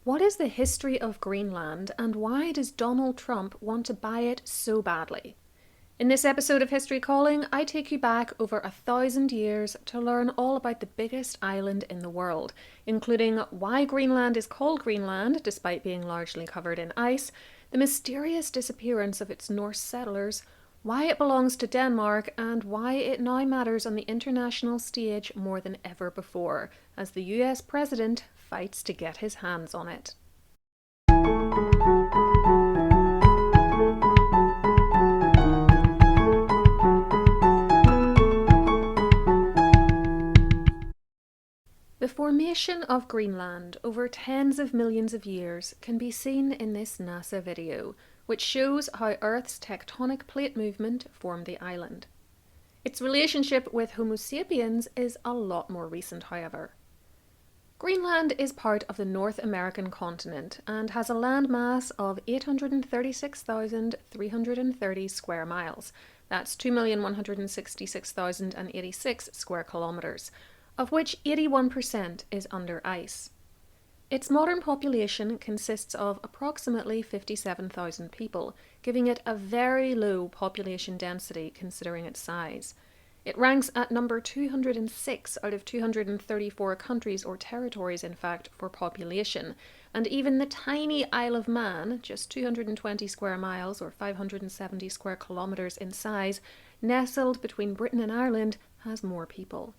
What is the history of Greenland, and why does Donald Trump want to buy it so badly? In this episode of History Calling, I take you back over 1,000 years to learn all about the biggest island in the world, including why Greenland is called Greenland despite being largely covered in ice, the mysterious disappearance of its Norse settlers, why it belongs to Denmark, and why it now matters on the international stage more than ever before, as the US president fights to get his hands on it. The formation of Greenland over tens of millions of years can be seen in this NASA video, which shows how Earth's tectonic plate movement formed the island. Its relationship with Homo sapiens is a lot more recent, however. Greenland is part of the North American continent and has a landmass of 836,330 square miles. That's 2,166,086 square kilometers, of which 81% is under ice. Its modern population consists of approximately 57,000 people, giving it a very low population density considering its size. It ranks at number 206 out of 234 countries or territories, in fact, for population, and even the tiny Isle of Man, just 220 square miles or 570 square kilometres in size, nestled between Britain and Ireland, has more people.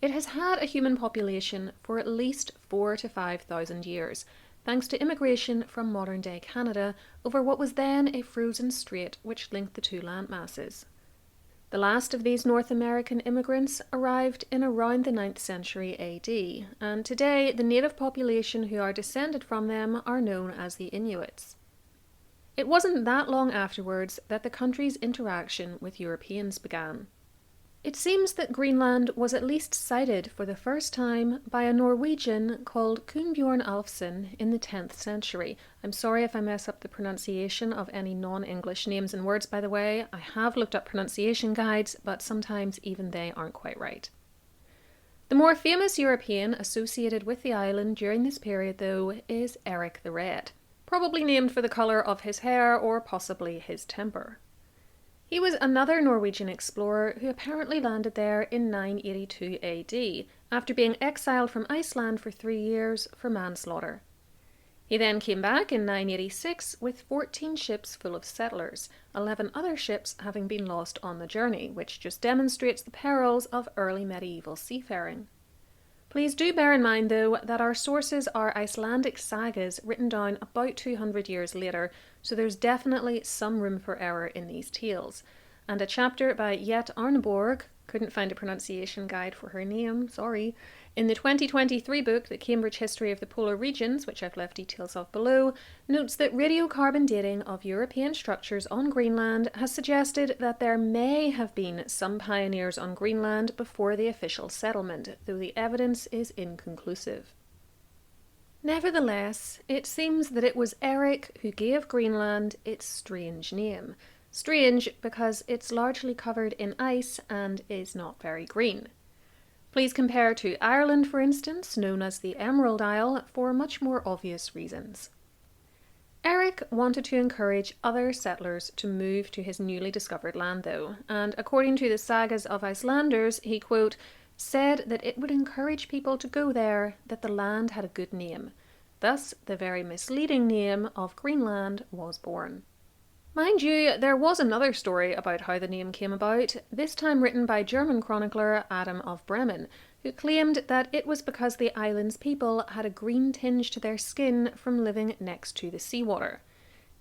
It has had a human population for at least 4,000 to 5,000 years, thanks to immigration from modern-day Canada over what was then a frozen strait which linked the two landmasses. The last of these North American immigrants arrived in around the 9th century AD, and today the native population who are descended from them are known as the Inuits. It wasn't that long afterwards that the country's interaction with Europeans began. It seems that Greenland was at least sighted for the first time by a Norwegian called Kunbjorn Alfsson in the 10th century. I'm sorry if I mess up the pronunciation of any non-English names and words, by the way. I have looked up pronunciation guides, but sometimes even they aren't quite right. The more famous European associated with the island during this period, though, is Erik the Red, probably named for the colour of his hair or possibly his temper. He was another Norwegian explorer who apparently landed there in 982 AD, after being exiled from Iceland for 3 years for manslaughter. He then came back in 986 with 14 ships full of settlers, 11 other ships having been lost on the journey, which just demonstrates the perils of early medieval seafaring. Please do bear in mind, though, that our sources are Icelandic sagas written down about 200 years later, so there's definitely some room for error in these tales. And a chapter by Jet Arneborg, couldn't find a pronunciation guide for her name, sorry, in the 2023 book, The Cambridge History of the Polar Regions, which I've left details of below, notes that radiocarbon dating of European structures on Greenland has suggested that there may have been some pioneers on Greenland before the official settlement, though the evidence is inconclusive. Nevertheless, it seems that it was Erik who gave Greenland its strange name. Strange because it's largely covered in ice and is not very green. Please compare to Ireland, for instance, known as the Emerald Isle, for much more obvious reasons. Erik wanted to encourage other settlers to move to his newly discovered land, though, and according to the sagas of Icelanders, he, quote, said that it would encourage people to go there, that the land had a good name. Thus, the very misleading name of Greenland was born. Mind you, there was another story about how the name came about, this time written by German chronicler Adam of Bremen, who claimed that it was because the island's people had a green tinge to their skin from living next to the seawater.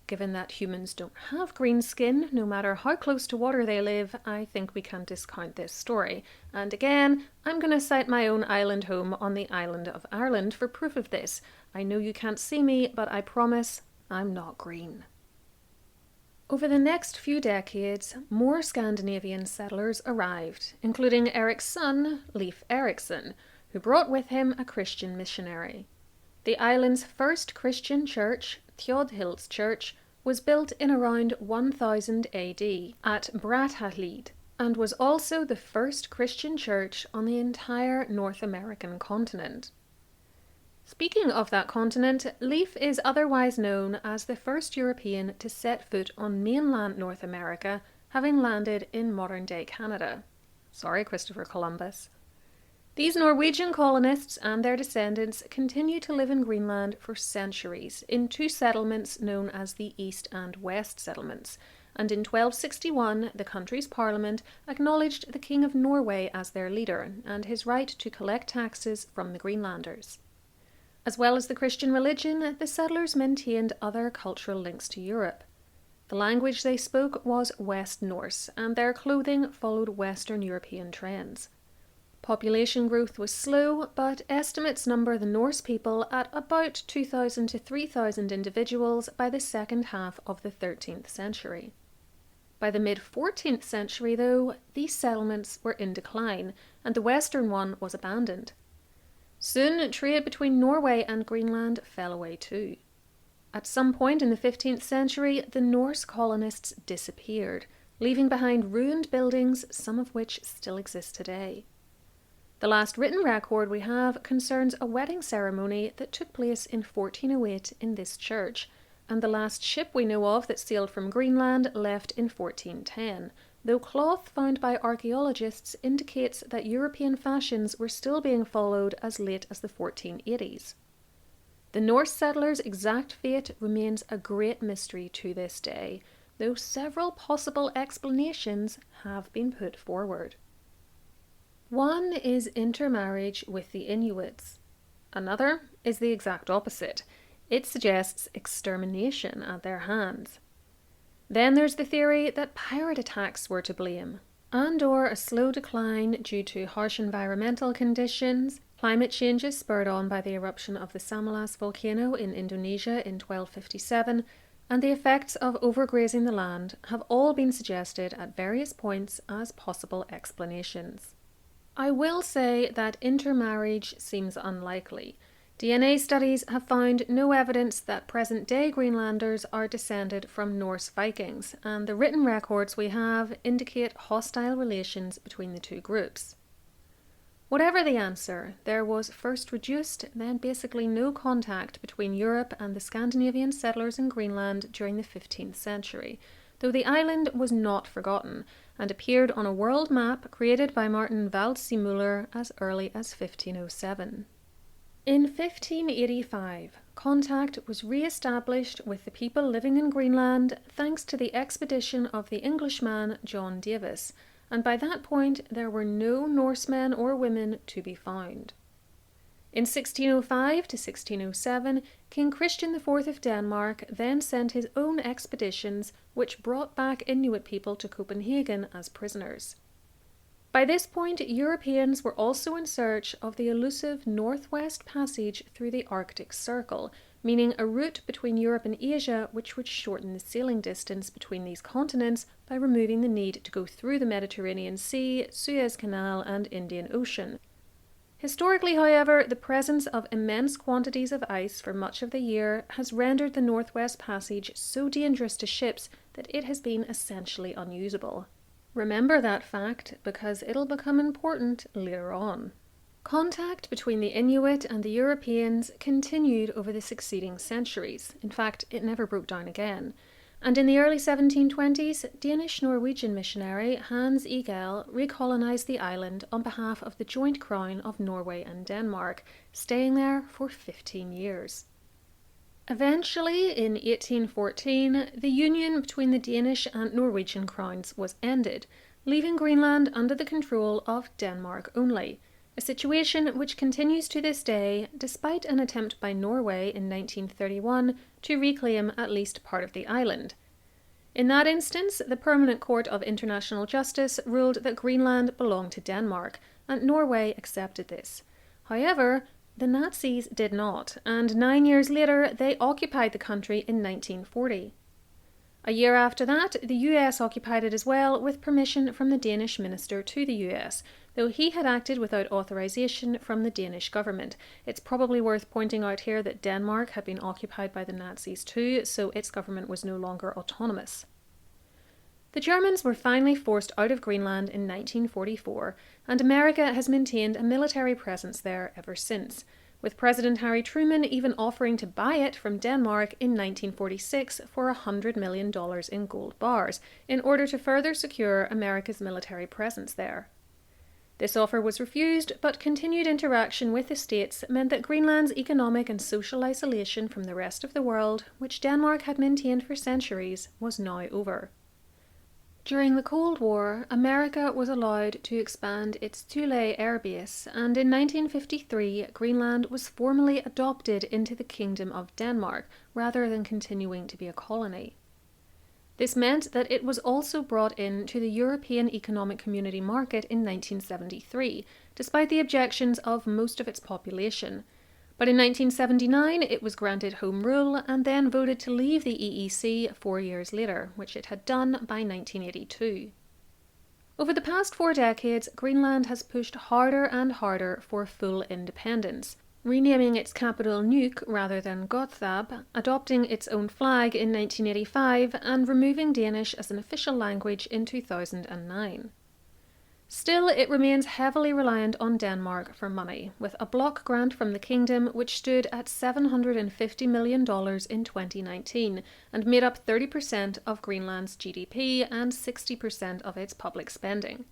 Given that humans don't have green skin, no matter how close to water they live, I think we can discount this story. And again, I'm going to cite my own island home on the island of Ireland for proof of this. I know you can't see me, but I promise I'm not green. Over the next few decades, more Scandinavian settlers arrived, including Erik's son, Leif Erikson, who brought with him a Christian missionary. The island's first Christian church, Theodhild's Church, was built in around 1000 AD at Brattahlid, and was also the first Christian church on the entire North American continent. Speaking of that continent, Leif is otherwise known as the first European to set foot on mainland North America, having landed in modern-day Canada. Sorry, Christopher Columbus. These Norwegian colonists and their descendants continue to live in Greenland for centuries in two settlements known as the East and West settlements, and in 1261 the country's parliament acknowledged the King of Norway as their leader and his right to collect taxes from the Greenlanders. As well as the Christian religion, the settlers maintained other cultural links to Europe. The language they spoke was West Norse, and their clothing followed Western European trends. Population growth was slow, but estimates number the Norse people at about 2,000 to 3,000 individuals by the second half of the 13th century. By the mid-14th century, though, these settlements were in decline, and the western one was abandoned. Soon, trade between Norway and Greenland fell away too. At some point in the 15th century, the Norse colonists disappeared, leaving behind ruined buildings, some of which still exist today. The last written record we have concerns a wedding ceremony that took place in 1408 in this church, and the last ship we know of that sailed from Greenland left in 1410, though cloth found by archaeologists indicates that European fashions were still being followed as late as the 1480s. The Norse settlers' exact fate remains a great mystery to this day, though several possible explanations have been put forward. One is intermarriage with the Inuits. Another is the exact opposite. It suggests extermination at their hands. Then there's the theory that pirate attacks were to blame, and/or a slow decline due to harsh environmental conditions, climate changes spurred on by the eruption of the Samalas volcano in Indonesia in 1257, and the effects of overgrazing the land have all been suggested at various points as possible explanations. I will say that intermarriage seems unlikely. DNA studies have found no evidence that present-day Greenlanders are descended from Norse Vikings, and the written records we have indicate hostile relations between the two groups. Whatever the answer, there was first reduced, then basically no contact between Europe and the Scandinavian settlers in Greenland during the 15th century, though the island was not forgotten and appeared on a world map created by Martin Waldseemüller as early as 1507. In 1585, contact was re-established with the people living in Greenland thanks to the expedition of the Englishman John Davis, and by that point there were no Norsemen or women to be found. In 1605 to 1607, King Christian IV of Denmark then sent his own expeditions which brought back Inuit people to Copenhagen as prisoners. By this point, Europeans were also in search of the elusive Northwest Passage through the Arctic Circle, meaning a route between Europe and Asia which would shorten the sailing distance between these continents by removing the need to go through the Mediterranean Sea, Suez Canal, and Indian Ocean. Historically, however, the presence of immense quantities of ice for much of the year has rendered the Northwest Passage so dangerous to ships that it has been essentially unusable. Remember that fact because it'll become important later on. Contact between the Inuit and the Europeans continued over the succeeding centuries. In fact, it never broke down again. And in the early 1720s, Danish-Norwegian missionary Hans Egede recolonized the island on behalf of the joint crown of Norway and Denmark, staying there for 15 years. Eventually, in 1814, the union between the Danish and Norwegian crowns was ended, leaving Greenland under the control of Denmark only, a situation which continues to this day despite an attempt by Norway in 1931 to reclaim at least part of the island. In that instance, the Permanent Court of International Justice ruled that Greenland belonged to Denmark, and Norway accepted this. However, the Nazis did not, and 9 years later they occupied the country in 1940. A year after that, the US occupied it as well, with permission from the Danish minister to the US, though he had acted without authorization from the Danish government. It's probably worth pointing out here that Denmark had been occupied by the Nazis too, so its government was no longer autonomous. The Germans were finally forced out of Greenland in 1944, and America has maintained a military presence there ever since. with President Harry Truman even offering to buy it from Denmark in 1946 for $100 million in gold bars, in order to further secure America's military presence there. This offer was refused, but continued interaction with the States meant that Greenland's economic and social isolation from the rest of the world, which Denmark had maintained for centuries, was now over. During the Cold War, America was allowed to expand its Thule Air Base, and in 1953 Greenland was formally adopted into the Kingdom of Denmark, rather than continuing to be a colony. This meant that it was also brought in to the European Economic Community market in 1973, despite the objections of most of its population. But in 1979 it was granted Home Rule and then voted to leave the EEC 4 years later, which it had done by 1982. Over the past 4 decades, Greenland has pushed harder and harder for full independence, renaming its capital Nuuk rather than Gotthab, adopting its own flag in 1985, and removing Danish as an official language in 2009. Still, it remains heavily reliant on Denmark for money, with a block grant from the kingdom which stood at $750 million in 2019 and made up 30% of Greenland's GDP and 60% of its public spending.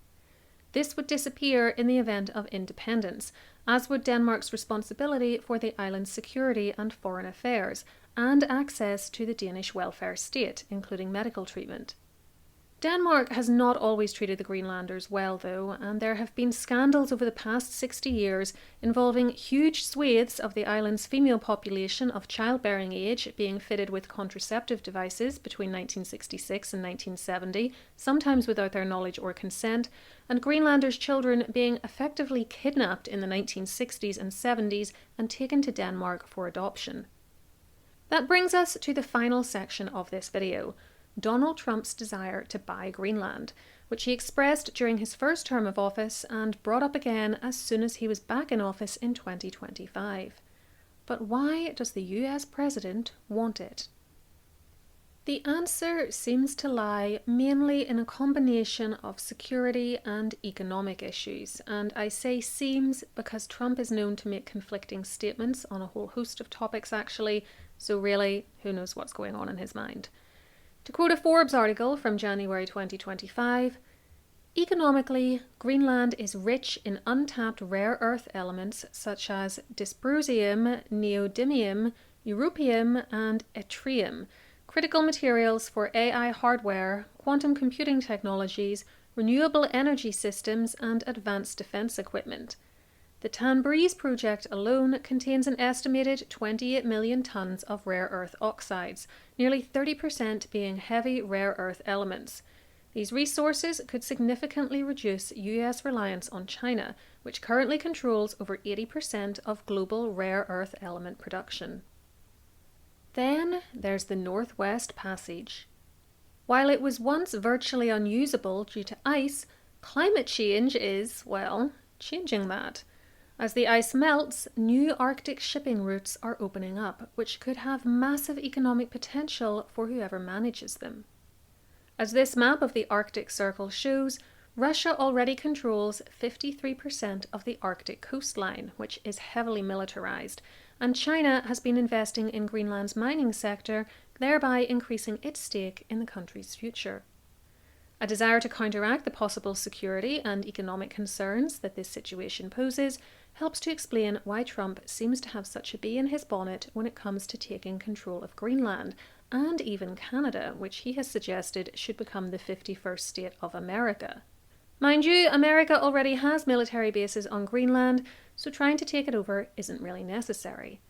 This would disappear in the event of independence, as would Denmark's responsibility for the island's security and foreign affairs, and access to the Danish welfare state, including medical treatment. Denmark has not always treated the Greenlanders well, though, and there have been scandals over the past 60 years involving huge swathes of the island's female population of childbearing age being fitted with contraceptive devices between 1966 and 1970, sometimes without their knowledge or consent, and Greenlanders' children being effectively kidnapped in the 1960s and 70s and taken to Denmark for adoption. That brings us to the final section of this video: Donald Trump's desire to buy Greenland, which he expressed during his first term of office and brought up again as soon as he was back in office in 2025. But why does the US president want it? The answer seems to lie mainly in a combination of security and economic issues, and I say seems because Trump is known to make conflicting statements on a whole host of topics actually, so really, who knows what's going on in his mind. To quote a Forbes article from January 2025, economically, Greenland is rich in untapped rare earth elements such as dysprosium, neodymium, europium, and yttrium, critical materials for AI hardware, quantum computing technologies, renewable energy systems, and advanced defense equipment. The Tanbreeze project alone contains an estimated 28 million tons of rare earth oxides, nearly 30% being heavy rare earth elements. These resources could significantly reduce US reliance on China, which currently controls over 80% of global rare earth element production. Then there's the Northwest Passage. While it was once virtually unusable due to ice, climate change is, well, changing that. As the ice melts, new Arctic shipping routes are opening up, which could have massive economic potential for whoever manages them. As this map of the Arctic Circle shows, Russia already controls 53% of the Arctic coastline, which is heavily militarized, and China has been investing in Greenland's mining sector, thereby increasing its stake in the country's future. A desire to counteract the possible security and economic concerns that this situation poses helps to explain why Trump seems to have such a bee in his bonnet when it comes to taking control of Greenland, and even Canada, which he has suggested should become the 51st state of America. Mind you, America already has military bases on Greenland, so trying to take it over isn't really necessary.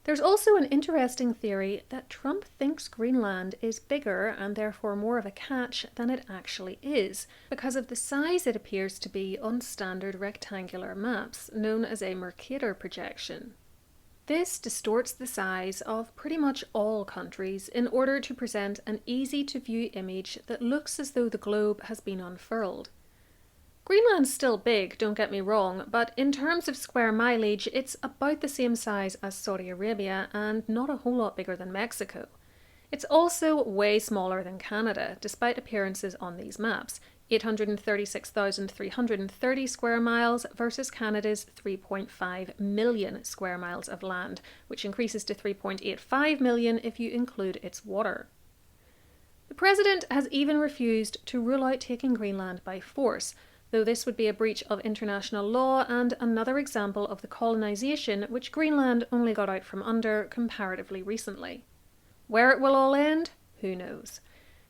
There's also an interesting theory that Trump thinks Greenland is bigger and therefore more of a catch than it actually is, because of the size it appears to be on standard rectangular maps, known as a Mercator projection. This distorts the size of pretty much all countries in order to present an easy-to-view image that looks as though the globe has been unfurled. Greenland's still big, don't get me wrong, but in terms of square mileage, it's about the same size as Saudi Arabia and not a whole lot bigger than Mexico. It's also way smaller than Canada, despite appearances on these maps, 836,330 square miles versus Canada's 3.5 million square miles of land, which increases to 3.85 million if you include its water. The President has even refused to rule out taking Greenland by force, though this would be a breach of international law and another example of the colonisation which Greenland only got out from under comparatively recently. Where it will all end, who knows?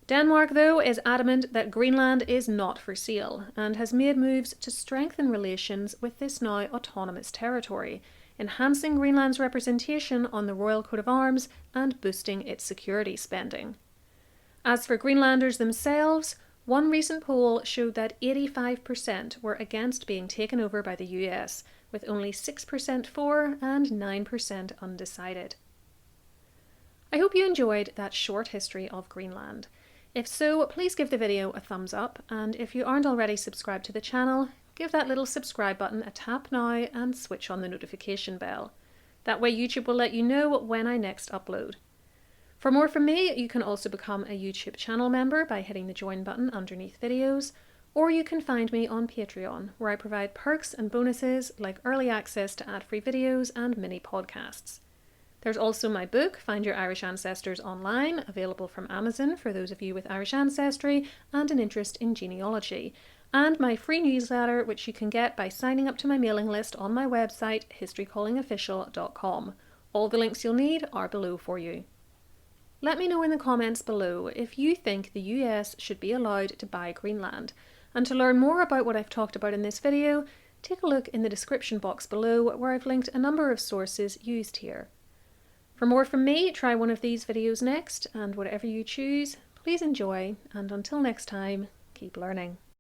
Denmark, though, is adamant that Greenland is not for sale and has made moves to strengthen relations with this now autonomous territory, enhancing Greenland's representation on the Royal Coat of Arms and boosting its security spending. As for Greenlanders themselves, one recent poll showed that 85% were against being taken over by the US, with only 6% for and 9% undecided. I hope you enjoyed that short history of Greenland. If so, please give the video a thumbs up, and if you aren't already subscribed to the channel, give that little subscribe button a tap now and switch on the notification bell. That way YouTube will let you know when I next upload. For more from me, you can also become a YouTube channel member by hitting the join button underneath videos, or you can find me on Patreon, where I provide perks and bonuses like early access to ad-free videos and mini podcasts. There's also my book, Find Your Irish Ancestors Online, available from Amazon for those of you with Irish ancestry and an interest in genealogy, and my free newsletter, which you can get by signing up to my mailing list on my website, historycallingofficial.com. All the links you'll need are below for you. Let me know in the comments below if you think the US should be allowed to buy Greenland, and to learn more about what I've talked about in this video, take a look in the description box below where I've linked a number of sources used here. For more from me, try one of these videos next, and whatever you choose, please enjoy, and until next time, keep learning.